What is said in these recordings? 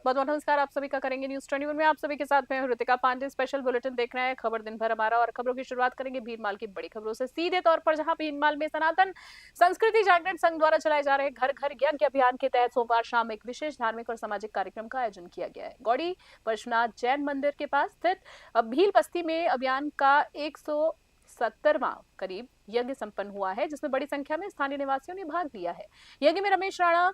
बहुत बहुत नमस्कार आप सभी का करेंगे न्यूज 21 में। आप सभी के साथ मैं ऋतिका पांडे। स्पेशल बुलेटिन देख रहे हैं खबर दिन भर हमारा, और खबरों की शुरुआत करेंगे भीनमाल की बड़ी खबरों से। सीधे तौर पर जहां भीनमाल में सनातन संस्कृति जागरण संघ द्वारा चलाए जा रहे घर घर यज्ञ अभियान के तहत सोमवार शाम एक विशेष धार्मिक और सामाजिक कार्यक्रम का आयोजन किया गया है। गौड़ी परशुनाथ जैन मंदिर के पास स्थित भील बस्ती में अभियान का 170वां करीब यज्ञ संपन्न हुआ है, जिसमें बड़ी संख्या में स्थानीय निवासियों ने भाग लिया है। यज्ञ में रमेश राणा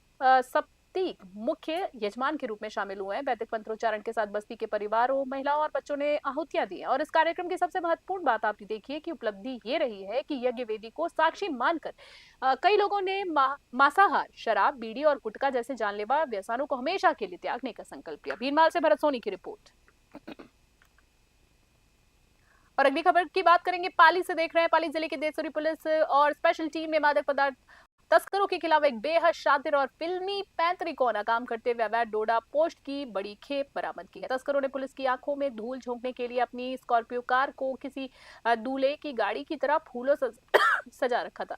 मुख्य यजमान के रूप में शामिल हुए हैं। वैदिक मंत्रोच्चारण के साथ बस्ती के परिवारों, महिलाओं और बच्चों ने आहुतियां दी। और इस कार्यक्रम की सबसे महत्वपूर्ण बात आप देखिए कि उपलब्धि ये रही है कि यज्ञ वेदी को साक्षी मानकर कई लोगों ने मांसाहार, शराब, बीड़ी और गुटखा जैसे जानलेवा व्यसनों को हमेशा के लिए त्यागने का संकल्प लिया। भीनमाल से भरत सोनी की रिपोर्ट। और अगली खबर की बात करेंगे पाली से। देख रहे हैं पाली जिले की देसुरी पुलिस और स्पेशल टीम ने मादक पदार्थ तस्करों के खिलाफ एक बेहद शातिर और फिल्मी पैंतरे को नाकाम करते हुए अवैध डोडा पोस्ट की बड़ी खेप बरामद की है। तस्करों ने पुलिस की आंखों में धूल झोंकने के लिए अपनी स्कॉर्पियो कार को किसी दूल्हे की गाड़ी की तरह फूलों से सजा रखा था,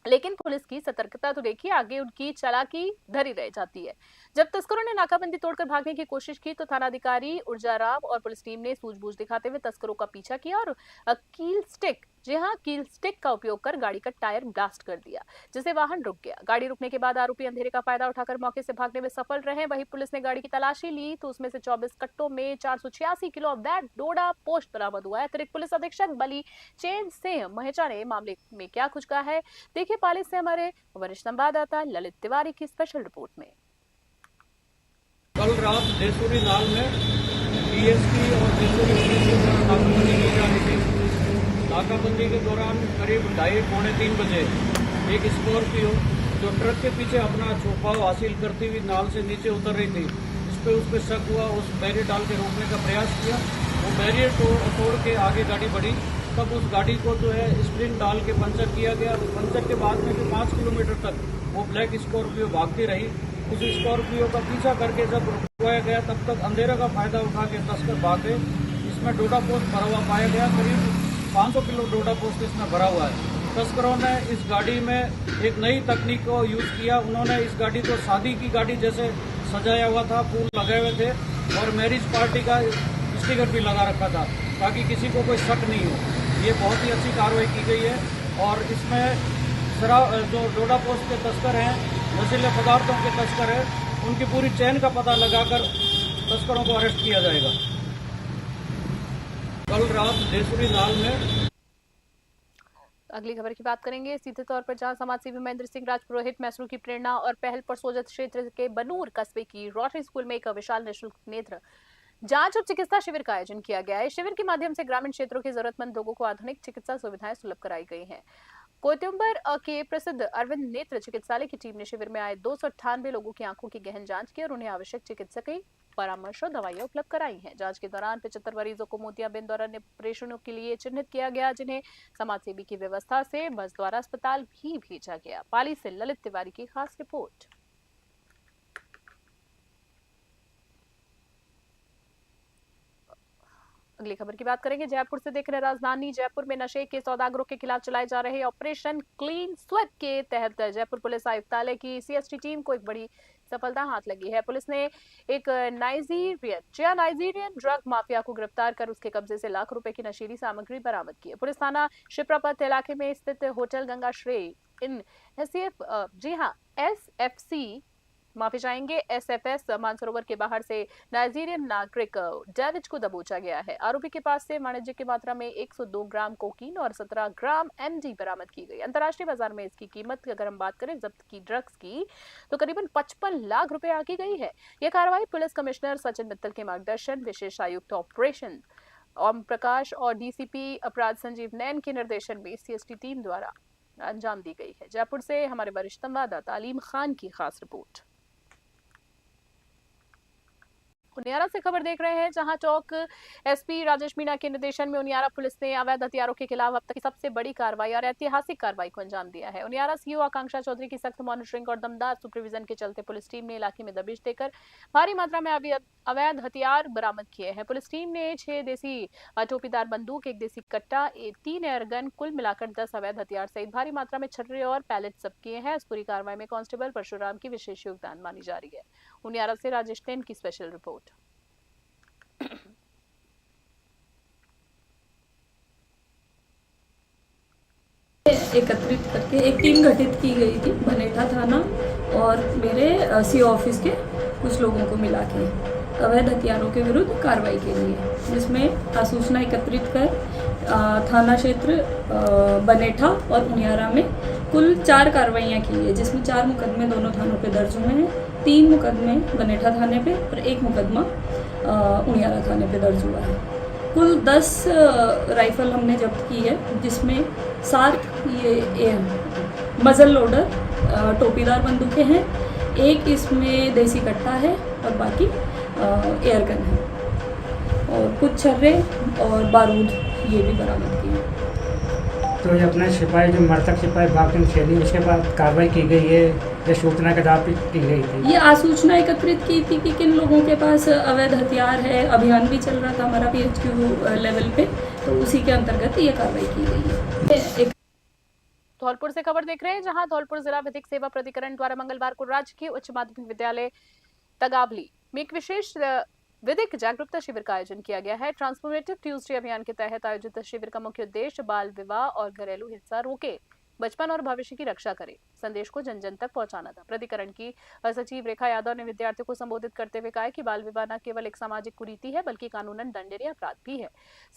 लेकिन पुलिस की सतर्कता तो देखिए आगे उनकी चालाकी धरी रह जाती है। जब तस्करों ने नाकाबंदी तोड़कर भागने की कोशिश की तो थानाधिकारी ऊर्जाराव और पुलिस टीम ने सूझबूझ दिखाते हुए तस्करों का पीछा किया और कील स्टिक का उपयोग कर गाड़ी का टायर ब्लास्ट कर दिया, जिससे वाहन रुक गया। गाड़ी रुकने के बाद आरोपी अंधेरे का फायदा उठाकर मौके से भागने में सफल रहे। वहीं पुलिस ने गाड़ी की तलाशी ली तो उसमें से 24 कट्टों में 486 किलो अवैध डोडा पोस्ट बरामद हुआ है। अतिरिक्त पुलिस अधीक्षक बली चैन सिंह महेचा ने मामले में क्या कुछ कहा है, देखिए पाली से हमारे वरिष्ठ संवाददाता ललित तिवारी की स्पेशल रिपोर्ट में। कल रात देसुरी नाल में डीएसपी और देसुरी पुलिस द्वारा नाकाबंदी की जा रही थी। नाकाबंदी के दौरान करीब 2:30-3 बजे एक स्कॉर्पियो जो ट्रक के पीछे अपना छुपाव हासिल करती हुई नाल से नीचे उतर रही थी, उस पर शक हुआ। उस बैरियर डाल के रोकने का प्रयास किया। वो बैरियर तोड़ के आगे गाड़ी बढ़ी। तब उस गाड़ी को जो है स्प्रिंग डाल के पंचर किया गया। पंचर के बाद में भी 5 किलोमीटर तक वो ब्लैक स्कॉर्पियो भागती रही। उस स्कॉर्पियो का पीछा करके जब रुकवाया गया तब तक अंधेरा का फायदा उठा के तस्कर भागे। इसमें डोडा पोस्ट भरा हुआ पाया गया। करीब 500 किलो डोडा पोस्ट इसमें भरा हुआ है। तस्करों ने इस गाड़ी में एक नई तकनीक को यूज किया। उन्होंने इस गाड़ी को शादी की गाड़ी जैसे सजाया हुआ था, फूल लगाए हुए थे और मैरिज पार्टी का स्टिकर भी लगा रखा था ताकि किसी को कोई शक नहीं हो। ये बहुत ही अच्छी कार्रवाई की गई है। और इसमें जो डोडा पोस्ट के तस्कर हैं, नशीले पदार्थों के तस्कर हैं, उनकी पूरी चेन का पता लगाकर तस्करों को अरेस्ट किया जाएगा। कल रात देसुरी नाल में। अगली खबर की बात करेंगे सीधे तौर पर, जहां समाजसेवी महेंद्र सिंह राजपुरोहित मैसरू की प्रेरणा और पहल पर सोजत क्षेत्र के बनूर कस्बे की रोटरी स्कूल में एक विशाल निःशुल्क नेत्र जांच और चिकित्सा शिविर का आयोजन किया गया है। शिविर के माध्यम से ग्रामीण क्षेत्रों के जरूरतमंद लोगों को आधुनिक चिकित्सा सुविधाएं सुलभ कराई गई हैं। कोयम्बटूर के प्रसिद्ध अरविंद नेत्र चिकित्सालय की टीम ने शिविर में आए 298 लोगों की आंखों की गहन जांच की और उन्हें आवश्यक चिकित्सकीय परामर्श और दवाइयां उपलब्ध कराई हैं। जांच के दौरान 75 मरीजों को मोतियाबिंद और अन्य ऑपरेशनों के लिए चिन्हित किया गया, जिन्हें समाजसेवी की व्यवस्था से बस द्वारा अस्पताल भी भेजा गया। पाली से ललित तिवारी की खास रिपोर्ट। अगली खबर की बात करेंगे जयपुर से। देख रहे हैं राजधानी जयपुर में नशे के सौदागरों के खिलाफ चलाए जा रहे ऑपरेशन क्लीन स्वीप के तहत जयपुर पुलिस आयुक्तालय की सीएसटी टीम को एक बड़ी सफलता हाथ लगी है। पुलिस ने एक नाइजीरियन ड्रग माफिया को गिरफ्तार कर उसके कब्जे से लाख रुपए की नशीली सामग्री बरामद की है। पुलिस थाना शिप्रापत इलाके में स्थित होटल गंगा श्रेय इन एसएफएस मानसरोवर के बाहर से नाइजीरियन नागरिक डेविड को दबोचा गया है। आरोपी के पास से वाणिज्य की मात्रा में 102 ग्राम कोकीन और 17 ग्राम एमडी बरामद की गई। अंतर्राष्ट्रीय बाजार में इसकी कीमत अगर हम बात करें जब्त की ड्रग्स की तो करीबन 55 लाख रुपए आकी गई है। यह कार्रवाई पुलिस कमिश्नर सचिन मित्तल के मार्गदर्शन, विशेष आयुक्त ऑपरेशन ओम प्रकाश और डीसीपी अपराध संजीव नैन के निर्देशन में सीएसटी टीम द्वारा अंजाम दी गई है। जयपुर से हमारे वरिष्ठ संवाददाता अलीम खान की खास रिपोर्ट। उनियारा से खबर देख रहे हैं, जहां चौक एसपी राजेश मीणा के निर्देशन में उनियारा पुलिस ने अवैध हथियारों के खिलाफ अब तक की सबसे बड़ी कार्रवाई और ऐतिहासिक कार्रवाई को अंजाम दिया है। उनियारा सीओ आकांक्षा चौधरी की सख्त मॉनिटरिंग और दमदार सुपरविजन के चलते पुलिस टीम ने इलाके में दबिश देकर भारी मात्रा में अवैध हथियार बरामद किए हैं। पुलिस टीम ने 6 देसी टोपीदार बंदूक, 1 देसी कट्टा, 3 एयरगन, कुल मिलाकर 10 अवैध हथियार सहित भारी मात्रा में छर्रे और पैलेट जब्त किए हैं। इस पूरी कार्रवाई में कांस्टेबल परशुराम की विशेष योगदान मानी जा रही है। उनियारा से राजेश टेन की स्पेशल रिपोर्ट। एकत्रित करके एक टीम गठित की गई थी बनेठा थाना और मेरे सी ऑफिस के कुछ लोगों को मिला के अवैध हथियारों के विरुद्ध कार्रवाई के लिए, जिसमें आसूचना एकत्रित कर थाना क्षेत्र बनेठा और उनियारा में कुल 4 कार्रवाइयाँ की है, जिसमें 4 मुकदमे दोनों थानों पे दर्ज हुए हैं। 3 मुकदमे बनेठा थाने पे और 1 मुकदमा उनियारा थाने पे दर्ज हुआ है। कुल 10 राइफल हमने जब्त की है, जिसमें 7 ये मजल लोडर टोपीदार बंदूकें हैं, 1 इसमें देसी कट्टा है और बाकी एयर गन है, और कुछ छर्रे और बारूद ये भी बरामद किए। तो ये अपना सिपाही जो मृतक सिपाही भागम शैली उसके बाद कार्रवाई की गई है, ये सूचना के आधार पर की गई थी। ये आसूचना एकत्रित की थी कि किन लोगों के पास अवैध हथियार है। अभियान भी चल रहा था हमारा PHQ लेवल पे, तो उसी के अंतर्गत ये कार्रवाई की गई है। धौलपुर से खबर देख रहे हैं, जहां धौलपुर जिला विधिक सेवा प्राधिकरण द्वारा मंगलवार को राजकीय उच्च माध्यमिक विद्यालय तगावली में एक विशेष विधिक जागरूकता शिविर का आयोजन किया गया है। ट्रांसफॉर्मेटिव ट्यूसडे अभियान के तहत आयोजित शिविर का मुख्य उद्देश्य बाल विवाह और घरेलू हिंसा रोके, बचपन और भविष्य की रक्षा करे संदेश को जन जन तक पहुंचाना था। प्राधिकरण की सचिव रेखा यादव ने विद्यार्थियों को संबोधित करते हुए कहा कि बाल विवाह न केवल एक सामाजिक कुरीति है बल्कि कानूनन दंडनीय अपराध भी है।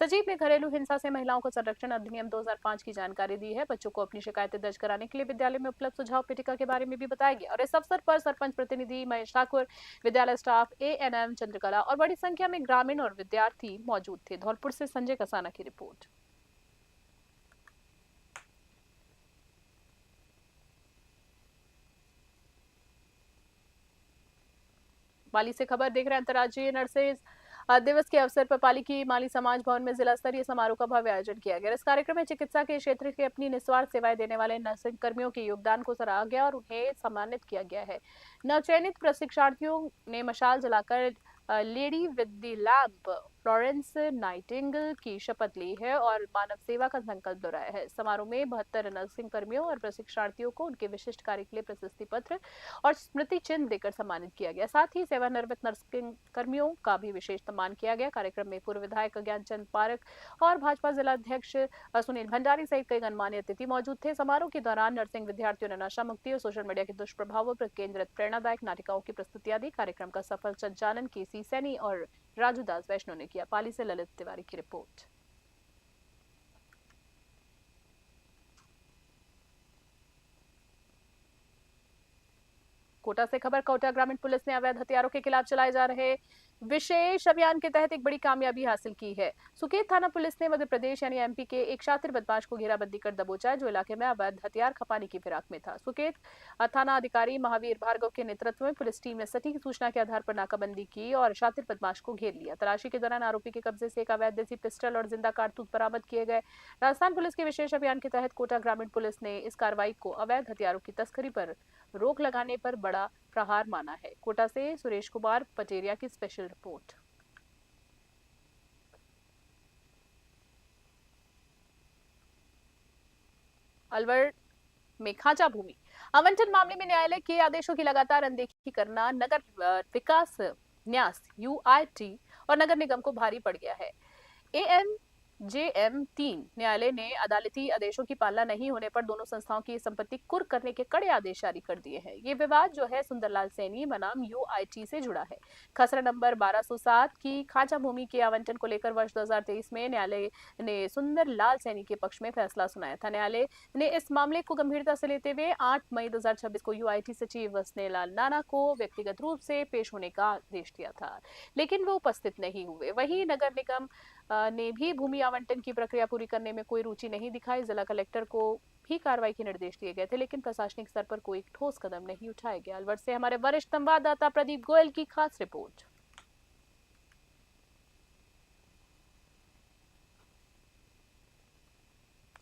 सचिव ने घरेलू हिंसा से महिलाओं को संरक्षण अधिनियम 2005 की जानकारी दी है। बच्चों को अपनी शिकायतें दर्ज कराने के लिए विद्यालय में उपलब्ध सुझाव पट्टिका के बारे में भी बताया गया। और इस अवसर पर सरपंच प्रतिनिधि महेश ठाकुर, विद्यालय स्टाफ, ANM चंद्रकला और बड़ी संख्या में ग्रामीण और विद्यार्थी मौजूद थे। धौलपुर से संजय कसाना की रिपोर्ट। पाली से खबर देख रहे हैं, अंतर्राज्यीय नर्सेज दिवस के अवसर पर पाली की माली समाज भवन में जिला स्तरीय समारोह का भव्य आयोजन किया गया। इस कार्यक्रम में चिकित्सा के क्षेत्र के अपनी निस्वार्थ सेवाएं देने वाले नर्सिंग कर्मियों के योगदान को सराहा गया और उन्हें सम्मानित किया गया है। नवचयनित प्रशिक्षार्थियों ने मशाल जलाकर lady with the lamp Florence Nightingale की शपथ ली है और मानव सेवा का संकल्प दोहराया है। समारोह में 72 नर्सिंग कर्मियों और प्रशिक्षार्थियों को उनके विशिष्ट कार्य के लिए प्रशस्ति पत्र और स्मृति चिन्ह देकर सम्मानित किया गया। साथ ही सेवानिवृत्त नर्सिंग कर्मियों का भी विशेष सम्मान किया गया। कार्यक्रम में पूर्व विधायक ज्ञानचंद पारक और भाजपा जिला अध्यक्ष सुनील भंडारी सहित कई गणमान्य अतिथि मौजूद थे। समारोह के दौरान नर्सिंग विद्यार्थियों ने नशा मुक्ति और सोशल मीडिया के दुष्प्रभावों पर केंद्रित प्रेरणादायक नाटिकाओं की प्रस्तुतियां दी। कार्यक्रम का सफल संचालन केसी सैनी और राजू दास वैष्णव ने किया। पाली से ललित तिवारी की रिपोर्ट। कोटा से खबर, कोटा ग्रामीण पुलिस ने अवैध हथियारों के खिलाफ चलाए जा रहे विशेष अभियान के तहत एक बड़ी कामयाबी हासिल की है। सुकेत थाना पुलिस ने मध्य प्रदेश यानी MP के एक शातिर बदमाश को घेराबंदी कर दबोचा है, जो इलाके में अवैध हथियार खपाने की फिराक में था। सुकेत थाना अधिकारी महावीर भार्गव के नेतृत्व में पुलिस टीम ने सटीक सूचना के आधार पर नाकाबंदी की और शातिर बदमाश को घेर लिया। तलाशी के दौरान आरोपी के कब्जे से एक अवैध देसी पिस्टल और जिंदा कारतूस बरामद किए गए। राजस्थान पुलिस के विशेष अभियान के तहत कोटा ग्रामीण पुलिस ने इस कार्रवाई को अवैध हथियारों की तस्करी पर रोक लगाने पर बड़ा प्रहार माना है। कोटा से सुरेश कुमार पटेरिया की स्पेशल रिपोर्ट। अलवर में खांचा भूमि आवंटन मामले में न्यायालय के आदेशों की लगातार अनदेखी करना नगर विकास न्यास UIT और नगर निगम को भारी पड़ गया है। ANJM3 न्यायालय ने अदालती आदेशों की पालना नहीं होने पर दोनों संस्थाओं की संपत्ति कुर्क करने के कड़े आदेश जारी कर दिए हैं। ये विवाद जो है सुंदरलाल सैनी बनाम UIT से जुड़ा है। खसरा नंबर 1207 की खांचा भूमि के आवंटन को लेकर वर्ष 2023 में न्यायालय ने सुंदरलाल सैनी के पक्ष में फैसला सुनाया था। न्यायालय ने इस मामले को गंभीरता से लेते हुए 8 मई 2026 को UIT सचिव स्नेहलाल नाना को व्यक्तिगत रूप से पेश होने का आदेश दिया था, लेकिन वो उपस्थित नहीं हुए। वहीं नगर निगम ने भी भूमि आवंटन की प्रक्रिया पूरी करने में कोई रुचि नहीं दिखाई। जिला कलेक्टर को भी कार्रवाई के निर्देश दिए गए थे, लेकिन प्रशासनिक स्तर पर कोई ठोस कदम नहीं उठाया गया। अलवर से हमारे वरिष्ठ संवाददाता प्रदीप गोयल की खास रिपोर्ट।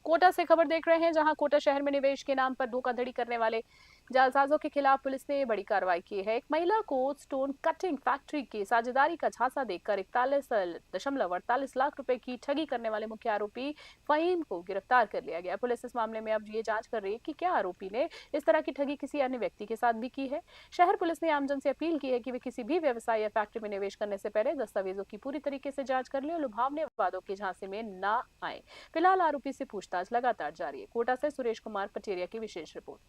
कोटा से खबर देख रहे हैं, जहां कोटा शहर में निवेश के नाम पर धोखाधड़ी करने वाले जालसाजों के खिलाफ पुलिस ने बड़ी कार्रवाई की है। एक महिला को स्टोन कटिंग फैक्ट्री की साझेदारी का झांसा देकर 41.48 लाख रुपए की ठगी करने वाले मुख्य आरोपी फहीम को गिरफ्तार कर लिया गया। पुलिस इस मामले में अब ये जांच कर रही है कि क्या आरोपी ने इस तरह की ठगी किसी अन्य व्यक्ति के साथ भी की है। शहर पुलिस ने आमजन से अपील की है कि वे किसी भी व्यवसाय या फैक्ट्री में निवेश करने से पहले दस्तावेजों की पूरी तरीके से जांच कर लें और लुभावने वादों के झांसे में न आए। फिलहाल आरोपी से पूछताछ लगातार जारी है। कोटा से सुरेश कुमार पटेरिया की विशेष रिपोर्ट।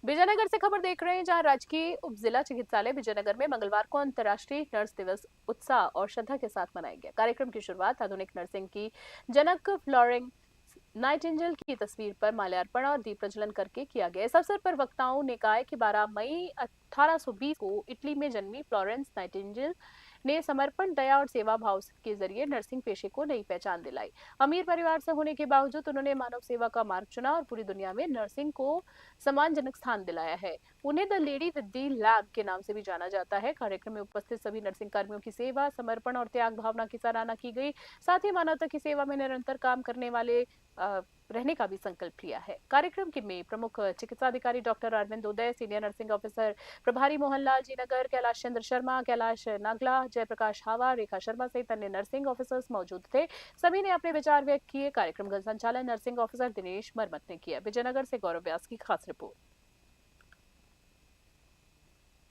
विजयनगर से खबर देख रहे हैं, जहां राजकीय उप जिला चिकित्सालय विजयनगर में मंगलवार को अंतर्राष्ट्रीय नर्स दिवस उत्साह और श्रद्धा के साथ मनाया गया। कार्यक्रम की शुरुआत आधुनिक नर्सिंग की जनक फ्लोरेंस नाइटिंगेल की तस्वीर पर माल्यार्पण और दीप प्रज्वलन करके किया गया। इस अवसर पर वक्ताओं ने कहा कि 12 मई 1820 को इटली में जन्मी फ्लोरेंस नाइटिंगेल ने समर्पण, दया और सेवा भाव के जरिए नर्सिंग पेशे को नई पहचान दिलाई। अमीर परिवार से होने के बावजूद उन्होंने मानव सेवा का मार्ग चुना और पूरी दुनिया में नर्सिंग को सम्मानजनक स्थान दिलाया है। उन्हें the lady with the lamp के नाम से भी जाना जाता है। कार्यक्रम में उपस्थित सभी नर्सिंग कर्मियों की सेवा, समर्पण और त्याग भावना की सराहना की गई। साथ ही मानवता की सेवा में निरंतर काम करने वाले रहने का भी संकल्प लिया है। कार्यक्रम के में प्रमुख चिकित्सा अधिकारी डॉक्टर अरविंद उदय, सीनियर नर्सिंग ऑफिसर प्रभारी मोहनलाल जी नगर, कैलाश चंद्र शर्मा, कैलाश नागला, जयप्रकाश हावा, रेखा शर्मा सहित अन्य नर्सिंग ऑफिसर्स मौजूद थे। सभी ने अपने विचार व्यक्त किए। कार्यक्रम का संचालन नर्सिंग ऑफिसर दिनेश मरमत ने किया। विजयनगर से गौरव व्यास की खास रिपोर्ट।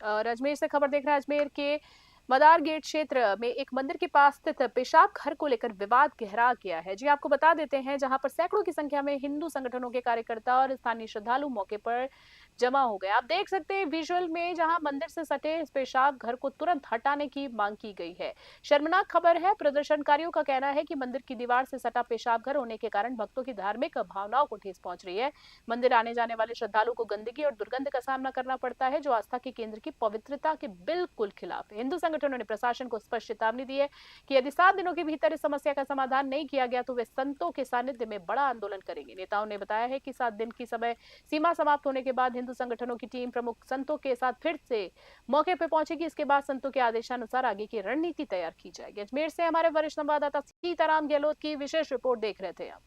और अजमेर से खबर देख रहे हैं, अजमेर के मदार गेट क्षेत्र में एक मंदिर के पास स्थित पेशाब घर को लेकर विवाद गहरा गया है। जी आपको बता देते हैं, जहां पर सैकड़ों की संख्या में हिंदू संगठनों के कार्यकर्ता और स्थानीय श्रद्धालु मौके पर जमा हो गए। आप देख सकते हैं विजुअल में, जहां मंदिर से सटे इस पेशाब घर को तुरंत हटाने की मांग की गई है। शर्मनाक खबर है। प्रदर्शनकारियों का कहना है कि मंदिर की दीवार से सटा पेशाब घर होने के कारण भक्तों की धार्मिक भावनाओं को ठेस पहुंच रही है। मंदिर आने जाने वाले श्रद्धालुओं को गंदगी और दुर्गंध का सामना करना पड़ता है, जो आस्था के केंद्र की पवित्रता के बिल्कुल खिलाफ है। हिंदू संगठनों ने प्रशासन को स्पष्ट चेतावनी दी है कि यदि 7 दिनों के भीतर इस समस्या का समाधान नहीं किया गया तो वे संतों के सानिध्य में बड़ा आंदोलन करेंगे। नेताओं ने बताया है कि 7 दिन की समय सीमा समाप्त होने के बाद हिंदू संगठनों की टीम प्रमुख संतों के साथ फिर से मौके पर पहुंचेगी। इसके बाद संतों के आदेशानुसार आगे की रणनीति तैयार की जाएगी। अजमेर से हमारे वरिष्ठ संवाददाता सीताराम गहलोत की विशेष रिपोर्ट देख रहे थे आप।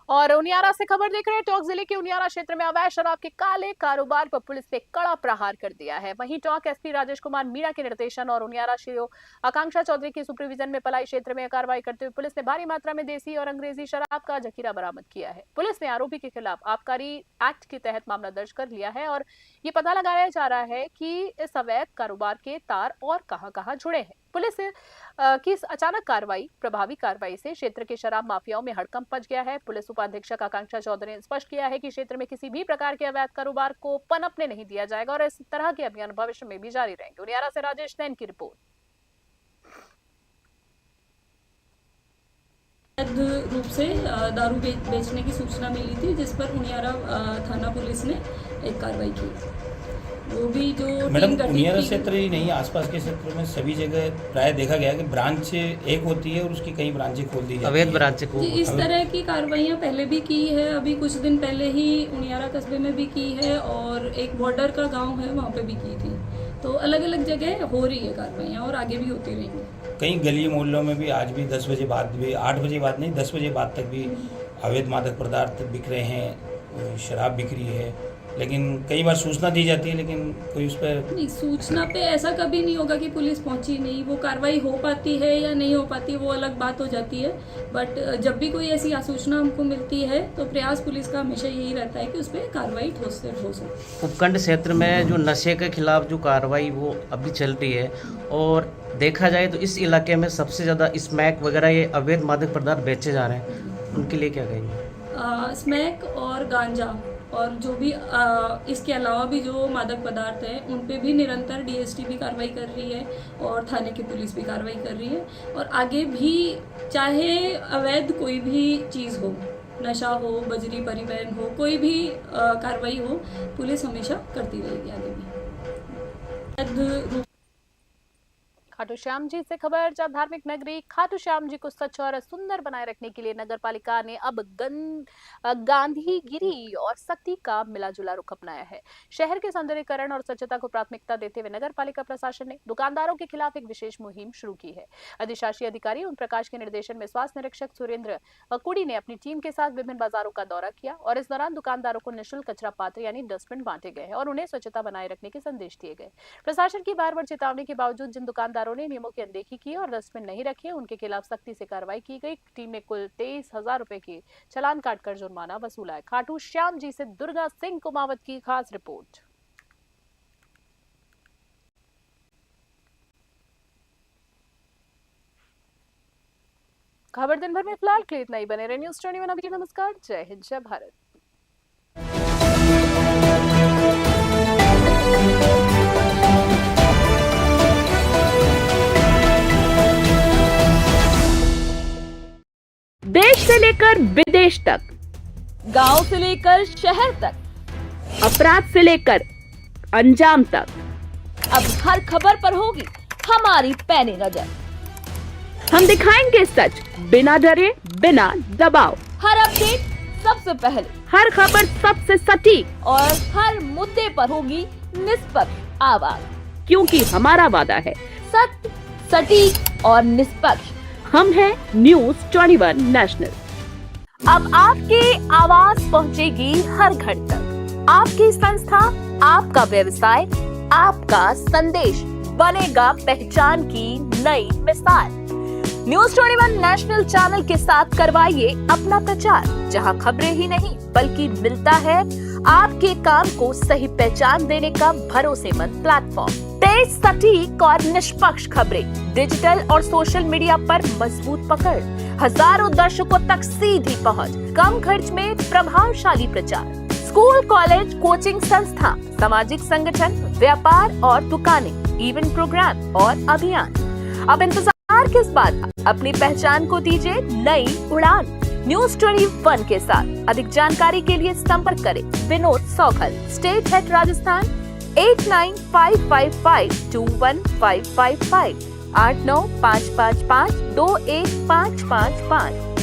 और उनियारा से खबर देख रहे हैं, टोंक जिले के उनियारा क्षेत्र में अवैध शराब के काले कारोबार पर पुलिस ने कड़ा प्रहार कर दिया है। वहीं टोंक एसपी राजेश कुमार मीणा के निर्देशन और उनियारा सीओ आकांक्षा चौधरी के सुपरविजन में पलाई क्षेत्र में कार्रवाई करते हुए पुलिस ने भारी मात्रा में देसी और अंग्रेजी शराब का जखीरा बरामद किया है। पुलिस ने आरोपी के खिलाफ आबकारी एक्ट के तहत मामला दर्ज कर लिया है और ये पता लगाया जा रहा है कि इस अवैध कारोबार के तार और कहां-कहां जुड़े हैं। पुलिस की इस अचानक कार्रवाई, प्रभावी कार्रवाई से क्षेत्र के शराब माफियाओं में हड़कंप मच गया है। पुलिस उपाधीक्षक आकांक्षा चौधरी ने स्पष्ट किया है कि क्षेत्र में किसी भी प्रकार के अवैध कारोबार को पनपने नहीं दिया जाएगा और इस तरह के अभियान भविष्य में भी जारी रहेंगे। उनियारा से राजेश नैन की रिपोर्ट। अवैध रूप से दारू बेचने की सूचना मिली थी, जिस पर उनियारा थाना पुलिस ने एक कार्रवाई की। वो भी जो मैडम, उनियारा क्षेत्र ही नहीं, आसपास के क्षेत्र में सभी जगह प्राय देखा गया कि ब्रांच एक होती है और उसकी कई ब्रांचें खोल दी जाती है। अवैध ब्रांच को इस तरह की कार्रवाइयाँ पहले भी की है। अभी कुछ दिन पहले ही उनियारा कस्बे में भी की है और एक बॉर्डर का गांव है, वहाँ पे भी की थी। तो अलग अलग जगह हो रही है कार्रवाइयाँ और आगे भी होती रहेंगी। कई गली मोहल्लों में भी आज भी 10 बजे बाद भी, 8 बजे बाद नहीं, 10 बजे बाद तक भी अवैध मादक पदार्थ बिक रहे हैं, शराब बिक रही है। लेकिन कई बार सूचना दी जाती है, लेकिन कोई उस पर नहीं, सूचना पे ऐसा कभी नहीं होगा कि पुलिस पहुंची नहीं। वो कार्रवाई हो पाती है या नहीं हो पाती, वो अलग बात हो जाती है। बट जब भी कोई ऐसी आसूचना हमको मिलती है तो प्रयास पुलिस का हमेशा यही रहता है कि उस पर कार्रवाई ठोस से ठोस हो। उपखंड क्षेत्र में जो नशे के खिलाफ जो कार्रवाई वो अभी चल रही है, और देखा जाए तो इस इलाके में सबसे ज़्यादा स्मैक वगैरह ये अवैध मादक पदार्थ बेचे जा रहे हैं, उनके लिए क्या कहेंगे? स्मैक और गांजा और जो भी इसके अलावा भी जो मादक पदार्थ हैं, उन पे भी निरंतर डीएसटी भी कार्रवाई कर रही है और थाने की पुलिस भी कार्रवाई कर रही है। और आगे भी चाहे अवैध कोई भी चीज़ हो, नशा हो, बजरी परिवहन हो, कोई भी कार्रवाई हो, पुलिस हमेशा करती रहेगी आगे भी। खाटू श्याम जी से खबर, जब धार्मिक नगरी खाटू श्याम जी को स्वच्छ और सुंदर बनाए रखने के लिए नगर पालिका ने अब गांधीगिरी और सख्ती का मिलाजुला रुख अपनाया है। शहर के सौंदर्यीकरण और स्वच्छता को प्राथमिकता देते हुए नगर पालिका प्रशासन ने दुकानदारों के खिलाफ एक विशेष मुहिम शुरू की है। अधिशासी अधिकारी ओम प्रकाश के निर्देशन में स्वास्थ्य निरीक्षक सुरेंद्र कुड़ी ने अपनी टीम के साथ विभिन्न बाजारों का दौरा किया और इस दौरान दुकानदारों को निःशुल्क कचरा पात्र यानी डस्टबिन बांटे गए और उन्हें स्वच्छता बनाए रखने के संदेश दिए गए। प्रशासन की बार-बार चेतावनी के बावजूद जिन दुकानदारों ने नियमों की अनदेखी की और डस्टबिन नहीं रखे, उनके खिलाफ सख्ती से कार्रवाई की गई। टीम ने कुल 23,000 रुपए की चालान काटकर जुर्माना वसूला है। खाटू श्याम जी से दुर्गा सिंह कुमावत की खास रिपोर्ट। खबर दिन भर में फिलहाल के लिए इतना ही। बने रहे न्यूज़ 21 अभी। नमस्कार, जय हिंद, जय भारत। देश से लेकर विदेश तक, गांव से लेकर शहर तक, अपराध से लेकर अंजाम तक, अब हर खबर पर होगी हमारी पैनी नजर। हम दिखाएंगे सच बिना डरे, बिना दबाव। हर अपडेट सबसे पहले, हर खबर सबसे सटीक और हर मुद्दे पर होगी निष्पक्ष आवाज, क्योंकि हमारा वादा है सत्य, सटीक और निष्पक्ष। हम हैं न्यूज़ 21 नेशनल। अब आपकी आवाज पहुंचेगी हर घर तक। आपकी संस्था, आपका व्यवसाय, आपका संदेश बनेगा पहचान की नई मिसाल। न्यूज़ 21 नेशनल चैनल के साथ करवाइए अपना प्रचार, जहां खबरें ही नहीं बल्कि मिलता है आपके काम को सही पहचान देने का भरोसेमंद प्लेटफॉर्म। तेज, सटीक और निष्पक्ष खबरें, डिजिटल और सोशल मीडिया पर मजबूत पकड़, हजारों दर्शकों तक सीधी पहुंच, कम खर्च में प्रभावशाली प्रचार। स्कूल, कॉलेज, कोचिंग संस्था, सामाजिक संगठन, व्यापार और दुकानें, इवेंट प्रोग्राम और अभियान। अब इंतजार किस बात, अपनी पहचान को दीजिए नई उड़ान। न्यूज़ 21 के साथ अधिक जानकारी के लिए संपर्क करें विनोद सौखल, स्टेट हेड राजस्थान, 8955521555, 8955521555।